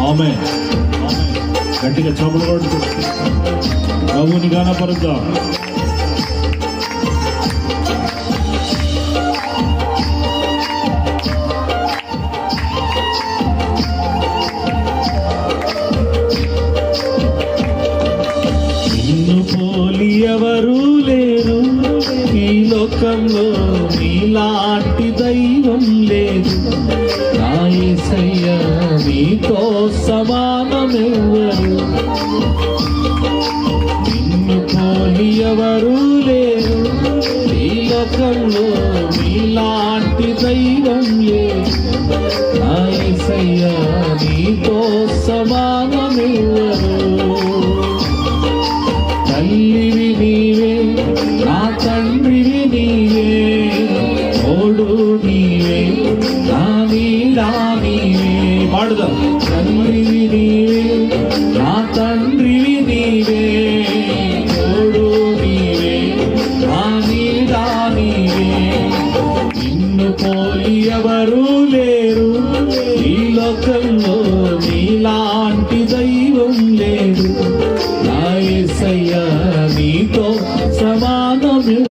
ఆమేన్. గట్టిగా చప్పట్లు కొడుతూ ప్రభువుని ఘనపరుద్దాం. నిన్ను పోలి ఎవరు లేరు ఈ లోకంలో, నీలాంటి దైవం లేదు. నా యేసయ్య నీతో సమానమెవ్వరు. నిన్ను పోలి ఎవరు లేరు ఈ లోకంలో, నీలాంటి దైవం లేదు. నా యేసయ్య నీతో సమానమెవ్వరు. తల్లివి నీవే, నా తండ్రివి నీవే, తోడు నీవే, నా నీడా నీవే. పాడుదాం. తల్లివి నీవే, నా తండ్రివి నీవే, తోడు నీవే, నా నీడా నీవే. నిన్ను పోలి ఎవరు లేరు ఈ లోకంలో, నీలా